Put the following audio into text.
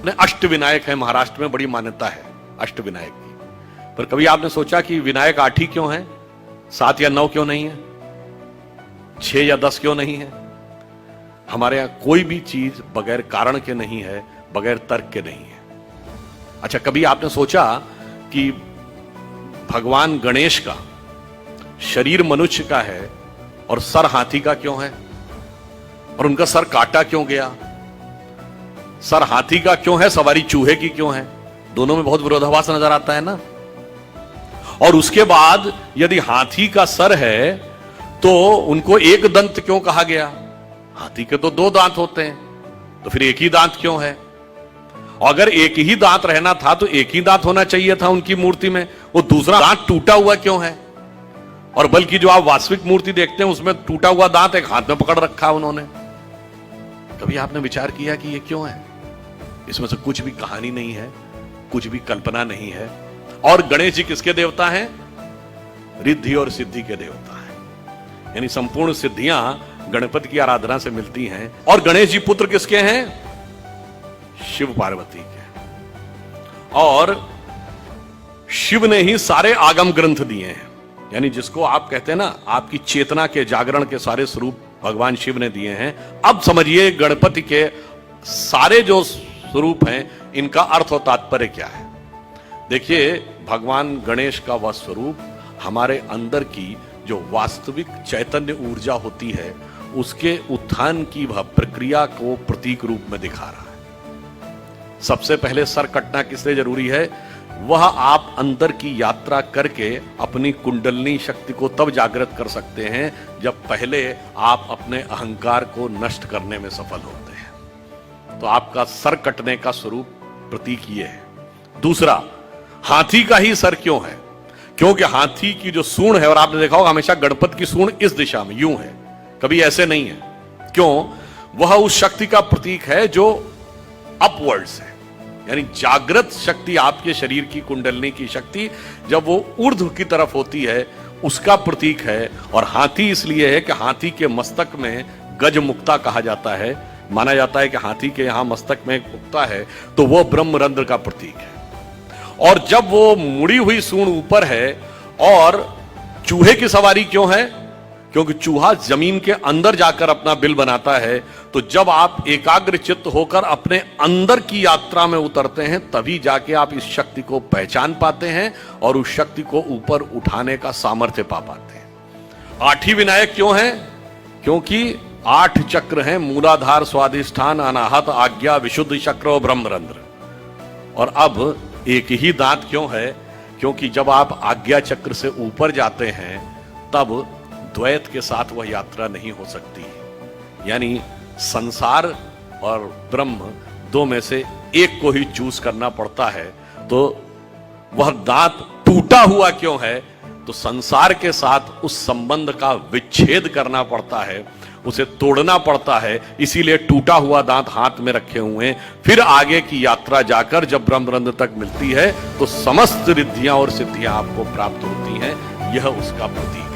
अपने अष्टविनायक है, महाराष्ट्र में बड़ी मान्यता है अष्टविनायक की। पर कभी आपने सोचा कि विनायक 8 ही क्यों है, 7 या 9 क्यों नहीं है, 6 या 10 क्यों नहीं है? हमारे यहां कोई भी चीज बगैर कारण के नहीं है, बगैर तर्क के नहीं है। अच्छा, कभी आपने सोचा कि भगवान गणेश का शरीर मनुष्य का है और सर हाथी का क्यों है? और उनका सर काटा क्यों गया? सर हाथी का क्यों है, सवारी चूहे की क्यों है? दोनों में बहुत विरोधाभास नजर आता है ना। और उसके बाद यदि हाथी का सर है तो उनको एक दंत क्यों कहा गया? हाथी के तो 2 दांत होते हैं, तो फिर एक ही दांत क्यों है? और अगर एक ही दांत रहना था तो एक ही दांत होना चाहिए था उनकी मूर्ति में, वो दूसरा दांत टूटा हुआ क्यों है? और बल्कि जो आप वास्तविक मूर्ति देखते हैं उसमें टूटा हुआ दांत एक हाथ में पकड़ रखा उन्होंने। कभी आपने विचार किया कि ये क्यों है? इसमें से कुछ भी कहानी नहीं है, कुछ भी कल्पना नहीं है। और गणेश जी किसके देवता हैं? रिद्धि और सिद्धि के देवता हैं, यानी संपूर्ण सिद्धियां गणपति की आराधना से मिलती हैं। और गणेश जी पुत्र किसके हैं? शिव पार्वती के। और शिव ने ही सारे आगम ग्रंथ दिए हैं, यानी जिसको आप कहते हैं ना, आपकी चेतना के जागरण के सारे स्वरूप भगवान शिव ने दिए हैं। अब समझिए गणपति के सारे जो स्वरूप हैं इनका अर्थ और तात्पर्य क्या है। देखिए, भगवान गणेश का वह स्वरूप हमारे अंदर की जो वास्तविक चैतन्य ऊर्जा होती है उसके उत्थान की वह प्रक्रिया को प्रतीक रूप में दिखा रहा है। सबसे पहले सर कटना किस लिए जरूरी है? वह आप अंदर की यात्रा करके अपनी कुंडलनी शक्ति को तब जागृत कर सकते हैं जब पहले आप अपने अहंकार को नष्ट करने में सफल होते हैं। तो आपका सर कटने का स्वरूप प्रतीक ये है। दूसरा, हाथी का ही सर क्यों है? क्योंकि हाथी की जो सूंड है, और आपने देखा होगा हमेशा गणपति की सूंड इस दिशा में यूं है, कभी ऐसे नहीं है। क्यों? वह उस शक्ति का प्रतीक है जो अपवर्ड्स है, यानी जागृत शक्ति, आपके शरीर की कुंडलनी की शक्ति जब वो ऊर्ध्व की तरफ होती है उसका प्रतीक है। और हाथी इसलिए है कि हाथी के मस्तक में गज मुक्ता कहा जाता है। माना जाता है कि हाथी के यहां मस्तक में एक मुक्ता है तो वो ब्रह्मरंध्र का प्रतीक है। और जब वो मुड़ी हुई सूंड ऊपर है, और चूहे की सवारी क्यों है? क्योंकि चूहा जमीन के अंदर जाकर अपना बिल बनाता है। तो जब आप एकाग्र चित्त होकर अपने अंदर की यात्रा में उतरते हैं तभी जाके आप इस शक्ति को पहचान पाते हैं और उस शक्ति को ऊपर उठाने का सामर्थ्य पा पाते हैं। 8 ही विनायक क्यों हैं? क्योंकि 8 चक्र हैं, मूलाधार, स्वाधिष्ठान, अनाहत, आज्ञा, विशुद्ध चक्र और ब्रह्मरंध्र। और अब एक ही दांत क्यों है? क्योंकि जब आप आज्ञा चक्र से ऊपर जाते हैं तब द्वैत के साथ वह यात्रा नहीं हो सकती, यानी संसार और ब्रह्म 2 में से एक को ही चूज करना पड़ता है। तो वह दांत टूटा हुआ क्यों है? तो संसार के साथ उस संबंध का विच्छेद करना पड़ता है, उसे तोड़ना पड़ता है। इसीलिए टूटा हुआ दांत हाथ में रखे हुए हैं। फिर आगे की यात्रा जाकर जब ब्रह्मरंध्र तक मिलती है तो समस्त रिद्धियां और सिद्धियां आपको प्राप्त होती हैं। यह उसका प्रतीक है।